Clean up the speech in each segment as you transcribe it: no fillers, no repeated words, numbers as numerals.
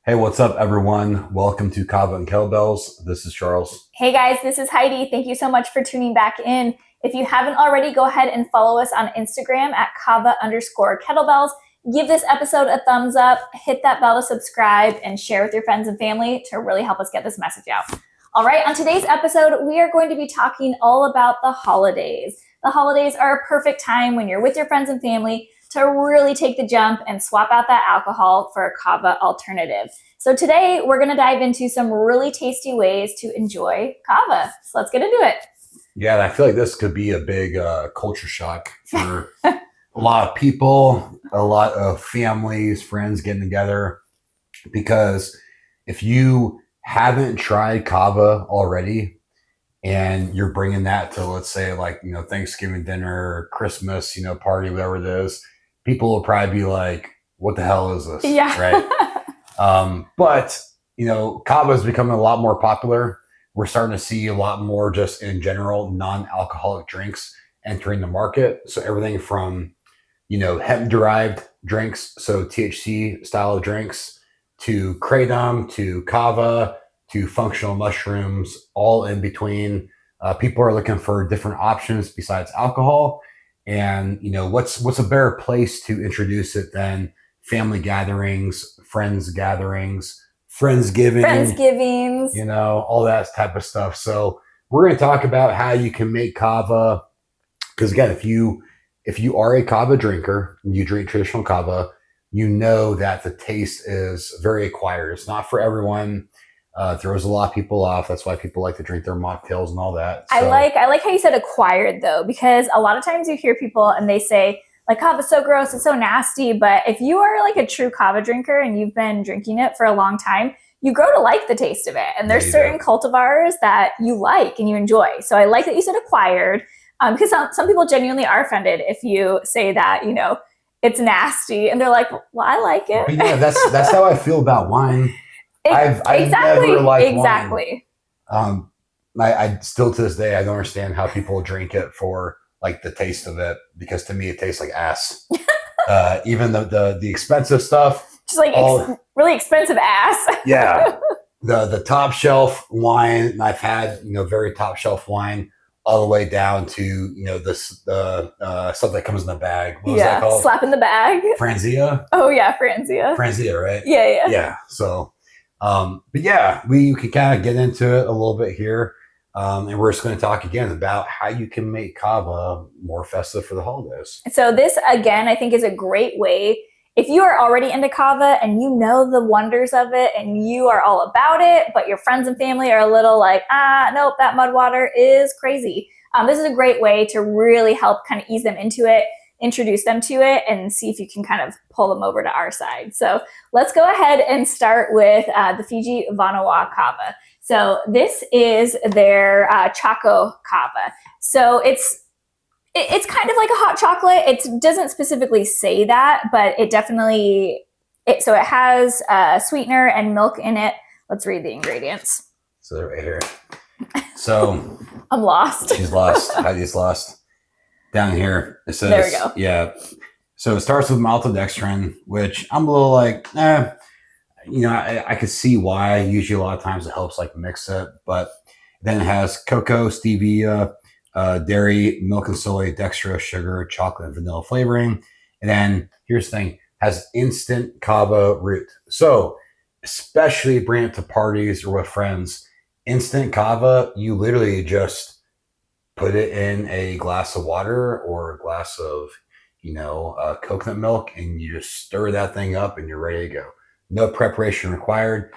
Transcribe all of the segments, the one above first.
Hey, what's up, everyone? Welcome to Kava and Kettlebells. This is Charles. Hey guys, this is Heidi. Thank you so much for tuning back in. If you haven't already, go ahead and follow us on Instagram at Kava_kettlebells. Give this episode a thumbs up, hit that bell to subscribe, and share with your friends and family to really help us get this message out. All right, on today's episode, we are going to be talking all about the holidays. The holidays are a perfect time when you're with your friends and family to really take the jump and swap out that alcohol for a kava alternative. So today we're going to dive into some really tasty ways to enjoy kava. So let's get into it. Yeah, and I feel like this could be a big culture shock for a lot of people, a lot of families, friends getting together. Because if you haven't tried kava already and you're bringing that to, let's say, like, Thanksgiving dinner, Christmas, party, whatever it is, people will probably be like, what the hell is this? Yeah. Right. But kava is becoming a lot more popular. We're starting to see a lot more just in general non-alcoholic drinks entering the market. So everything from, hemp-derived drinks, so THC style of drinks, to kratom, to kava, to functional mushrooms, all in between. People are looking for different options besides alcohol. And, what's a better place to introduce it than family gatherings, friends gatherings, Friendsgivings, all that type of stuff. So we're going to talk about how you can make kava. Because again, if you are a kava drinker and you drink traditional kava, you know that the taste is very acquired. It's not for everyone. Throws a lot of people off. That's why people like to drink their mocktails and all that. So, I like how you said acquired though, because a lot of times you hear people and they say, like, kava's so gross, it's so nasty. But if you are like a true kava drinker and you've been drinking it for a long time, you grow to like the taste of it. And there's certain cultivars that you like and you enjoy. So I like that you said acquired, because some people genuinely are offended if you say that, it's nasty. And they're like, well, I like it. But yeah, that's how I feel about wine. I've never liked wine. I still to this day, I don't understand how people drink it for like the taste of it, because to me it tastes like ass. Even the expensive stuff, just like really expensive ass. Yeah, the top shelf wine, and I've had very top shelf wine all the way down to the stuff that comes in the bag. What was that called? Slap in the bag. Franzia. Oh yeah, Franzia. Franzia, right? Yeah. So, but yeah, we can kind of get into it a little bit here. And we're just going to talk again about how you can make kava more festive for the holidays. So this, again, I think is a great way. If you are already into kava and you know the wonders of it and you are all about it, but your friends and family are a little like, nope, that mud water is crazy. This is a great way to really help kind of ease them into it, introduce them to it, and see if you can kind of pull them over to our side. So let's go ahead and start with the Fiji Vanua Kava. So this is their Chocokava. So it's kind of like a hot chocolate. It doesn't specifically say that, but it definitely, so it has sweetener and milk in it. Let's read the ingredients. So they're right here. So I'm lost. She's lost. Heidi's lost. Down here, it says, there we go. Yeah. So it starts with maltodextrin, which I'm a little like, I could see why. Usually a lot of times it helps like mix it, but then it has cocoa, stevia, dairy, milk and soy, dextrose, sugar, chocolate, and vanilla flavoring. And then here's the thing, has instant kava root. So especially bring it to parties or with friends, instant kava, you literally just put it in a glass of water or a glass of, coconut milk, and you just stir that thing up and you're ready to go. No preparation required.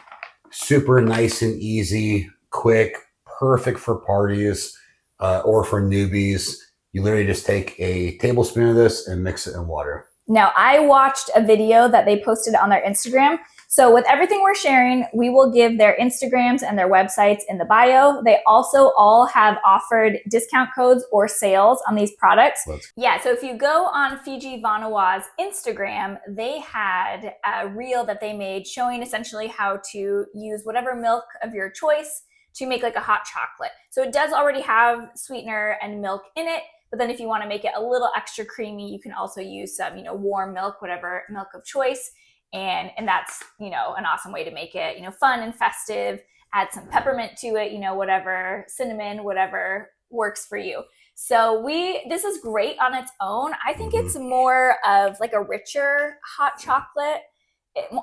Super nice and easy, quick, perfect for parties or for newbies. You literally just take a tablespoon of this and mix it in water. Now, I watched a video that they posted on their Instagram. So with everything we're sharing, we will give their Instagrams and their websites in the bio. They also all have offered discount codes or sales on these products. Yeah, so if you go on Fiji Vanua's Instagram, they had a reel that they made showing essentially how to use whatever milk of your choice to make like a hot chocolate. So it does already have sweetener and milk in it, but then if you want to make it a little extra creamy, you can also use some, warm milk, whatever milk of choice. And that's, an awesome way to make it, fun and festive. Add some peppermint to it, whatever, cinnamon, whatever works for you. So this is great on its own. I think it's more of like a richer hot chocolate,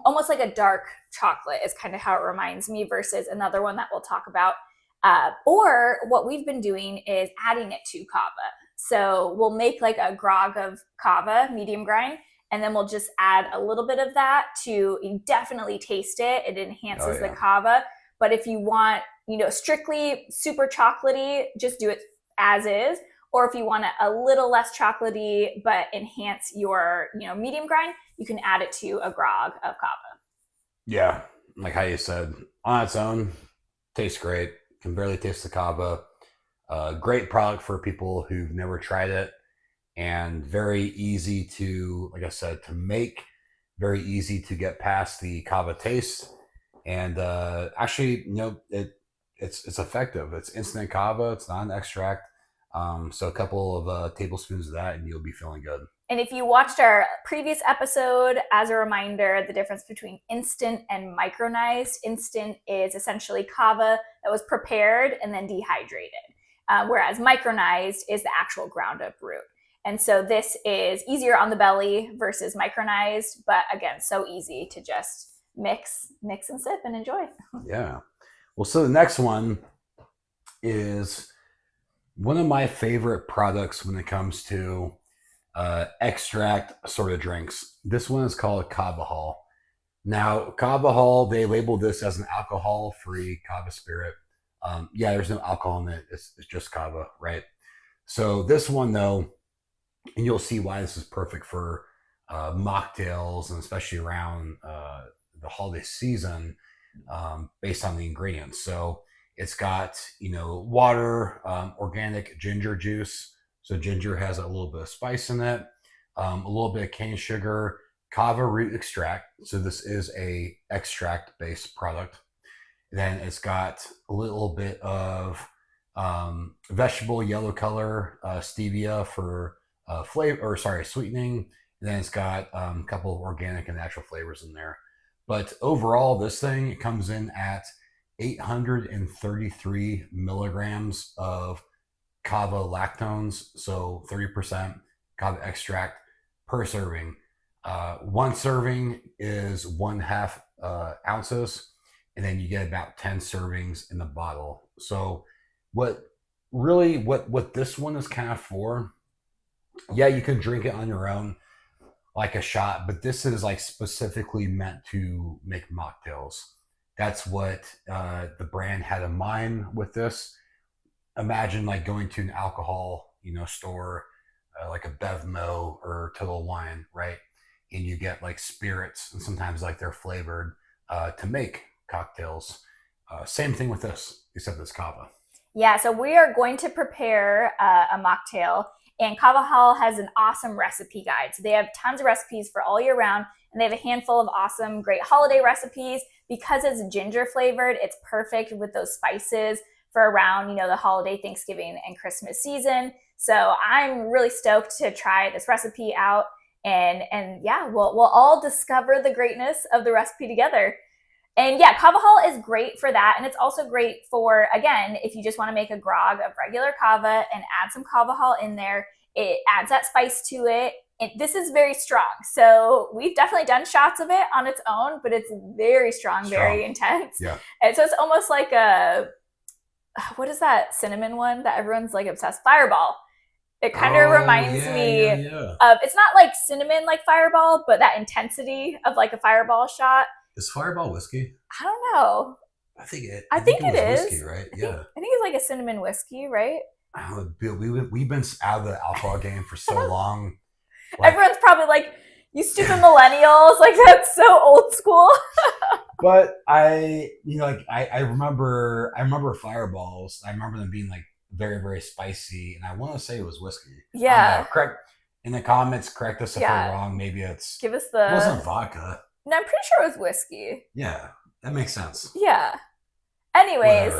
almost like a dark chocolate is kind of how it reminds me, versus another one that we'll talk about. Or what we've been doing is adding it to kava. So we'll make like a grog of kava, medium grind, and then we'll just add a little bit of that you definitely taste it. It enhances the kava. But if you want, strictly super chocolatey, just do it as is. Or if you want it a little less chocolatey but enhance your, medium grind, you can add it to a grog of kava. Yeah, like how you said, on its own, tastes great. Can barely taste the kava. Great product for people who've never tried it, and very easy to, like I said, to make. Very easy to get past the kava taste, and actually, it's effective. It's instant kava. It's not an extract. So a couple of tablespoons of that and you'll be feeling good. And if you watched our previous episode, as a reminder, the difference between instant and micronized. Instant is essentially kava that was prepared and then dehydrated, whereas micronized is the actual ground up root. And so this is easier on the belly versus micronized, but again, so easy to just mix and sip and enjoy. Yeah. Well, so the next one is one of my favorite products when it comes to extract sort of drinks. This one is called KavaHol. Now, KavaHol, they labeled this as an alcohol-free kava spirit. There's no alcohol in it. It's just kava, right? So this one, though, and you'll see why this is perfect for mocktails, and especially around the holiday season, based on the ingredients. So it's got, water, organic ginger juice. So ginger has a little bit of spice in it, a little bit of cane sugar, kava root extract. So this is a extract-based product. Then it's got a little bit of vegetable yellow color, stevia for sweetening. And then it's got a couple of organic and natural flavors in there. But overall, this thing comes in at 833 milligrams of kava lactones, so 30% kava extract per serving. One serving is 1/2 ounces, and then you get about 10 servings in the bottle. So what this one is kind of for, you can drink it on your own like a shot, but this is like specifically meant to make mocktails. That's what the brand had in mind with this. Imagine like going to an alcohol, store, like a Bevmo or Total Wine, right? And you get like spirits, and sometimes like they're flavored to make cocktails. Same thing with this, except it's kava. Yeah, so we are going to prepare a mocktail, and KavaHol has an awesome recipe guide. So they have tons of recipes for all year round, and they have a handful of awesome, great holiday recipes. Because it's ginger flavored, it's perfect with those spices for around, the holiday, Thanksgiving, and Christmas season. So I'm really stoked to try this recipe out, and we'll all discover the greatness of the recipe together. And KavaHol is great for that. And it's also great for, again, if you just want to make a grog of regular kava and add some KavaHol in there, it adds that spice to it. This is very strong. So we've definitely done shots of it on its own, but it's very strong. Very intense. Yeah. And so it's almost like what is that cinnamon one that everyone's like obsessed? Fireball. It kind of reminds me of, it's not like cinnamon like Fireball, but that intensity of like a Fireball shot. Is Fireball whiskey? I don't know. I think it is whiskey, right? I think it's like a cinnamon whiskey, right? We've been out of the alcohol game for so long. Everyone's probably like, you stupid millennials, like that's so old school. But I remember Fireballs. I remember them being like very, very spicy, and I want to say it was whiskey. Yeah. Correct in the comments. Correct us if we're wrong. Maybe it wasn't vodka. No, I'm pretty sure it was whiskey. Yeah, that makes sense. Yeah. Anyways,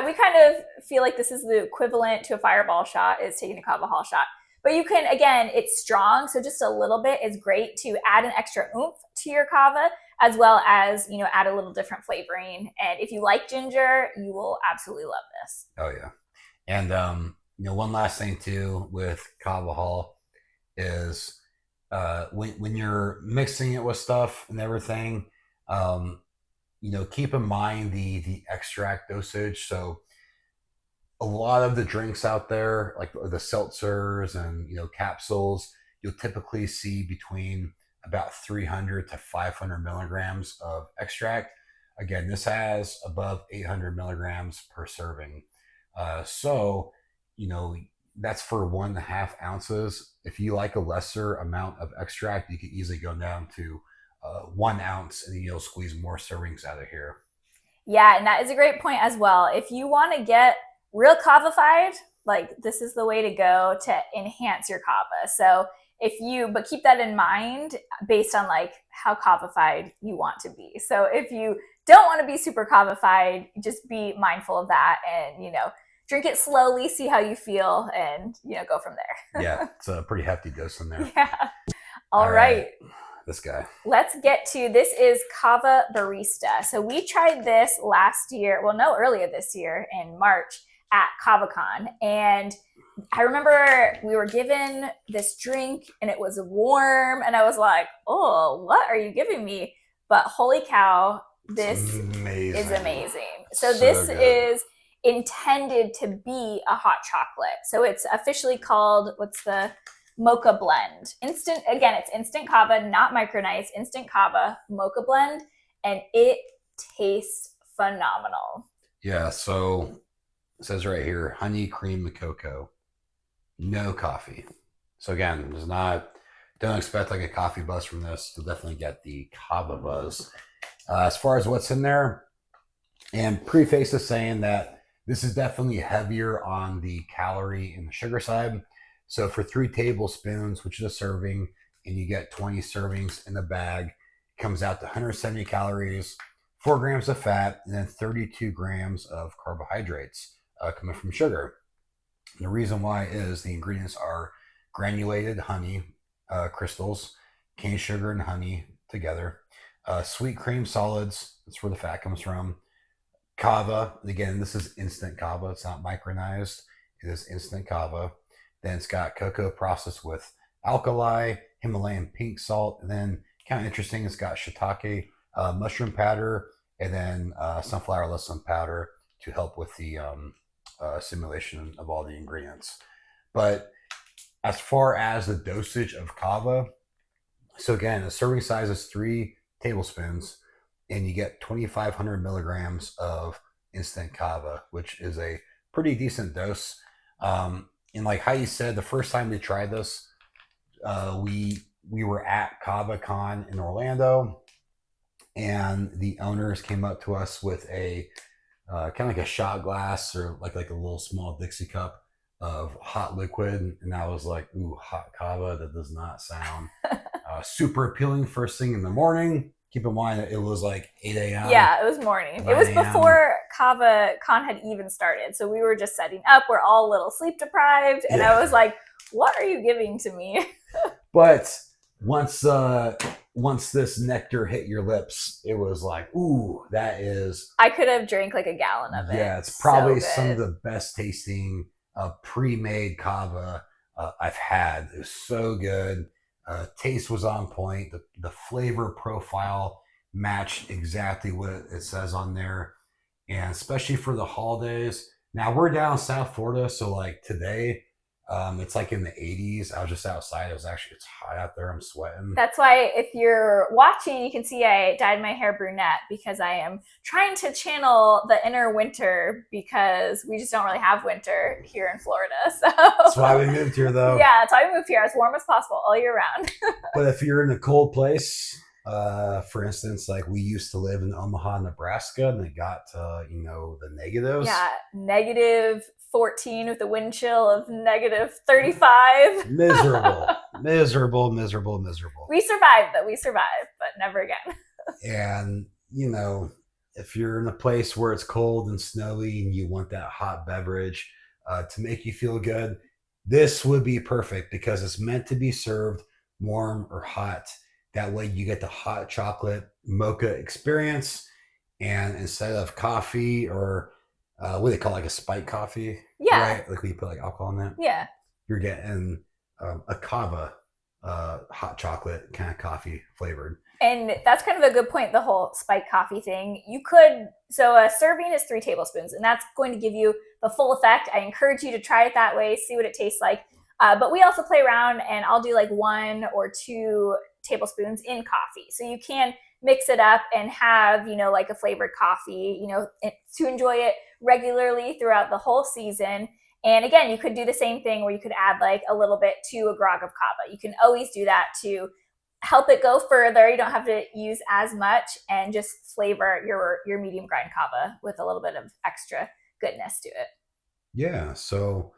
we kind of feel like this is the equivalent to a Fireball shot is taking a KavaHol shot. But you can, again, it's strong, so just a little bit is great to add an extra oomph to your kava. as well as, add a little different flavoring. And if you like ginger, you will absolutely love this. Oh yeah. And one last thing too with KavaHol is when you're mixing it with stuff and everything, keep in mind the extract dosage. So a lot of the drinks out there, like the seltzers and capsules, you'll typically see between about 300 to 500 milligrams of extract. Again, this has above 800 milligrams per serving. So, that's for 1.5 ounces. If you like a lesser amount of extract, you could easily go down to 1 ounce, and then you'll squeeze more servings out of here. Yeah, and that is a great point as well. If you want to get real kavafied, like this is the way to go to enhance your kava. So but keep that in mind based on like how kavafied you want to be. So if you don't want to be super kavafied, just be mindful of that and, drink it slowly, see how you feel, and, go from there. Yeah, it's a pretty hefty dose in there. Yeah. All right. This guy. Let's get to, this is Kava Barista. So we tried this earlier this year in March at KavaCon. And I remember we were given this drink and it was warm and I was like, oh, what are you giving me? But holy cow, this is amazing. So this is intended to be a hot chocolate. So it's officially called, what's the mocha blend? It's instant kava, not micronized, instant kava mocha blend. And it tastes phenomenal. Yeah, so it says right here, honey, cream, and cocoa. No coffee. So again, don't expect like a coffee buzz from this. You'll definitely get the kava buzz. As far as what's in there, and preface is saying that this is definitely heavier on the calorie and the sugar side. So for 3 tablespoons, which is a serving, and you get 20 servings in the bag, it comes out to 170 calories, 4 grams of fat, and then 32 grams of carbohydrates coming from sugar. And the reason why is the ingredients are granulated honey crystals, cane sugar and honey together, sweet cream solids, that's where the fat comes from, kava, again, this is instant kava, it's not micronized, it is instant kava. Then it's got cocoa processed with alkali, Himalayan pink salt, and then kind of interesting, it's got shiitake mushroom powder, and then sunflower lecithin powder to help with the simulation of all the ingredients. But as far as the dosage of kava, so again, the serving size is 3 tablespoons, and you get 2,500 milligrams of instant kava, which is a pretty decent dose. And like how you said, the first time we tried this, we were at KavaCon in Orlando, and the owners came up to us with a kind of like a shot glass or like a little small Dixie cup of hot liquid, and I was like, ooh, hot kava, that does not sound super appealing first thing in the morning. Keep in mind that it was like 8 a.m. Yeah, it was morning. It was before KavaCon had even started. So we were just setting up. We're all a little sleep deprived. And I was like, what are you giving to me? But once this nectar hit your lips, it was like, ooh, that is... I could have drank like a gallon of it. Yeah, it's probably some of the best tasting pre-made kava I've had. It was so good. Taste was on point. The flavor profile matched exactly what it says on there. And especially for the holidays. Now we're down in South Florida, so like today, it's like in the 80s. I was just outside. It's hot out there. I'm sweating. That's why if you're watching, you can see I dyed my hair brunette because I am trying to channel the inner winter because we just don't really have winter here in Florida. So that's why we moved here, though. Yeah, that's why we moved here, as warm as possible all year round. But if you're in a cold place, for instance, like we used to live in Omaha, Nebraska, and it got to, the negatives. Yeah, negative 14 with a wind chill of negative 35. Miserable. We survived, but never again. And, if you're in a place where it's cold and snowy and you want that hot beverage to make you feel good, this would be perfect because it's meant to be served warm or hot. That way you get the hot chocolate mocha experience. And instead of coffee or what do they call it, like a spike coffee, Yeah. right? Like we put like alcohol in that. Yeah. You're getting a kava hot chocolate kind of coffee flavored. And that's kind of a good point, the whole spiked coffee thing. You could, so a serving is 3 tablespoons, and that's going to give you the full effect. I encourage you to try it that way, see what it tastes like. But we also play around, and I'll do like 1 or 2 tablespoons in coffee. So you can mix it up and have, like a flavored coffee, to enjoy it regularly throughout the whole season. And again, you could do the same thing where you could add like a little bit to a grog of kava. You can always do that to help it go further. You don't have to use as much and just flavor your medium grind kava with a little bit of extra goodness to it. Yeah. So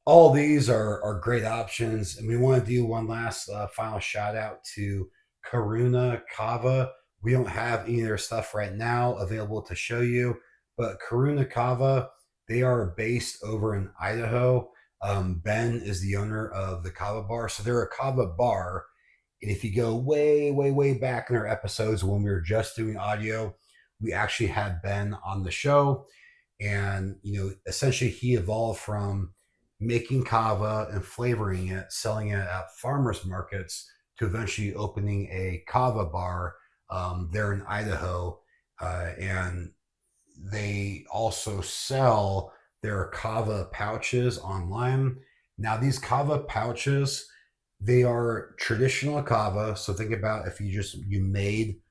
all these are great options. And we want to do one last final shout out to Karuna Kava. We don't have any of their stuff right now available to show you, but Karuna Kava, they are based over in Idaho. Ben is the owner of the Kava Bar. So they're a Kava bar. And if you go way, way, way back in our episodes when we were just doing audio, we actually had Ben on the show. And, essentially he evolved from making kava and flavoring it, selling it at farmers markets, to eventually opening a kava bar there in Idaho. And they also sell their kava pouches online. Now, these kava pouches, they are traditional kava. So think about if you made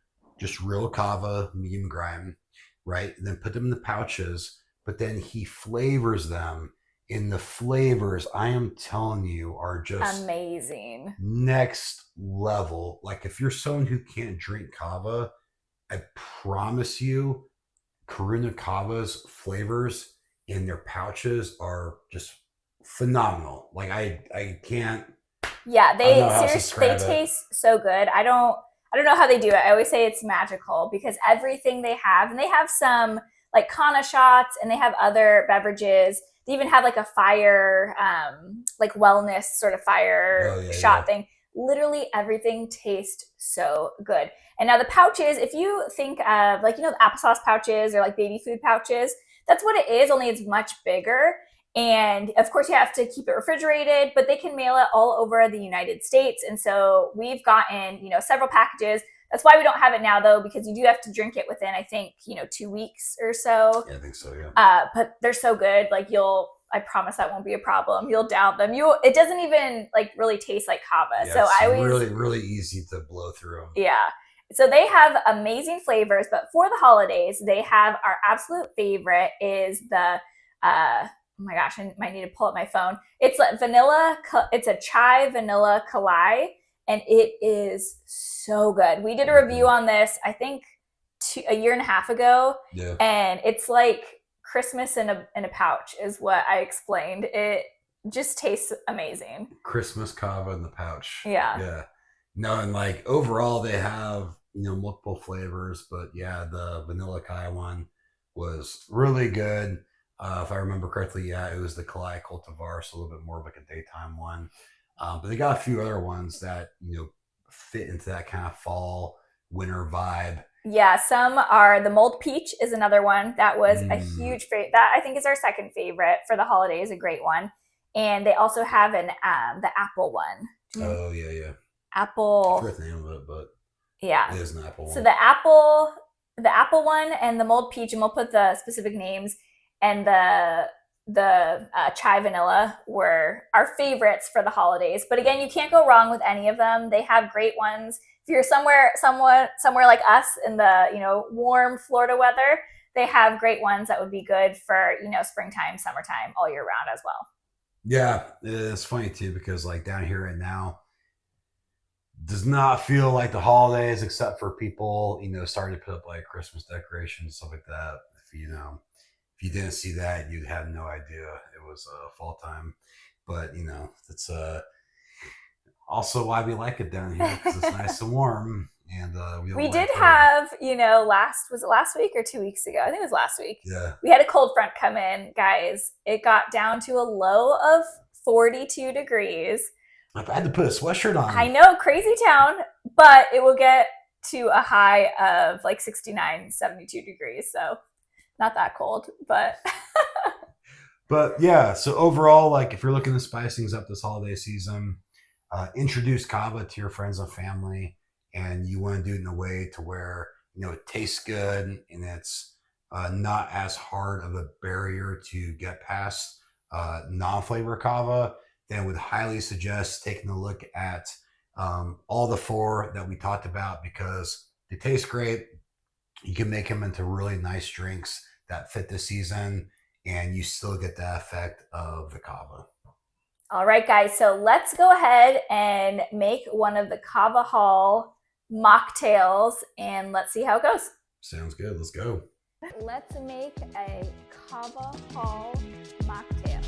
just real kava, medium grind, right? And then put them in the pouches, but then he flavors them. In the flavors, I am telling you, are just amazing, next level. Like if you're someone who can't drink kava, I promise you, Karuna Kava's flavors in their pouches are just phenomenal. Like I can't. Yeah, I don't know they how to seriously they describe it. taste so good. I don't know how they do it. I always say it's magical because everything they have, and they have some like Kana shots, and they have other beverages. They even have like a fire, like wellness sort of fire Oh yeah, shot yeah. thing. Literally everything tastes so good. And now the pouches, if you think of like, the applesauce pouches or like baby food pouches, that's what it is, only it's much bigger. And of course, you have to keep it refrigerated, but they can mail it all over the United States. And so we've gotten, several packages. That's why we don't have it now, though, because you do have to drink it within, I think, 2 weeks or so. Yeah, I think so. Yeah. But they're so good. Like I promise that won't be a problem. You'll down them. It doesn't even like really taste like kava. Yeah, So it's I always, really, really easy to blow through them. yeah. So they have amazing flavors, but for the holidays, they have our absolute favorite is the oh my gosh, I might need to pull up my phone. It's like vanilla. It's a chai vanilla kalai, and it is so good. We did a review on this, I think, a year and a half ago. Yeah. And it's like Christmas in a pouch, is what I explained. It just tastes amazing. Christmas kava in the pouch. Yeah. Yeah. No, and like overall, they have multiple flavors, but yeah, the vanilla kai one was really good. If I remember correctly, yeah, it was the Kalai cultivar, so a little bit more of like a daytime one. But they got a few other ones that fit into that kind of fall winter vibe. Yeah, some are the mulled peach is another one that was a huge favorite. That I think is our second favorite for the holidays, a great one. And they also have the apple one. Oh yeah. Apple. I forget the name of it, but yeah, it is an apple one. So the apple one and the mulled peach, and we'll put the specific names, and the chai vanilla were our favorites for the holidays. But again, you can't go wrong with any of them. They have great ones. If you're somewhere like us in the warm Florida weather, they have great ones that would be good for springtime, summertime, all year round as well. Yeah, it's funny too because like down here right now does not feel like the holidays except for people starting to put up like Christmas decorations and stuff like that. If you didn't see that, you'd have no idea it was fall time. But it's also why we like it down here because it's nice and warm. And we did have, was it last week or 2 weeks ago? I think it was last week. Yeah. We had a cold front come in, guys. It got down to a low of 42 degrees. If I had to put a sweatshirt on. I know, crazy town, but it will get to a high of like 69, 72 degrees. So not that cold, but. But yeah, so overall, like if you're looking to spice things up this holiday season, introduce kava to your friends and family, and you want to do it in a way to where it tastes good and it's not as hard of a barrier to get past non-flavor kava. Then would highly suggest taking a look at all the four that we talked about because they taste great. You can make them into really nice drinks that fit the season, and you still get the effect of the kava. All right, guys, so let's go ahead and make one of the KavaHol mocktails, and let's see how it goes. Sounds good. Let's go. Let's make a KavaHol mocktail.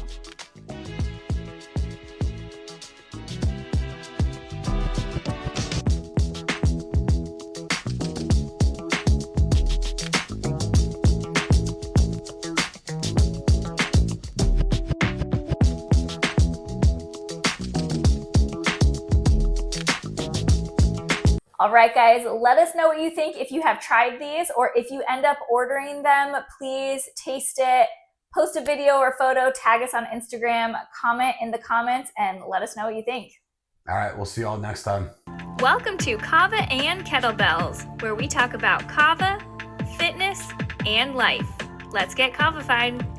All right, guys, let us know what you think if you have tried these, or if you end up ordering them, please taste it, post a video or photo, tag us on Instagram, comment in the comments, and let us know what you think. All right, we'll see you all next time. Welcome to Kava and Kettlebells, where we talk about kava, fitness, and life. Let's get kava-fied.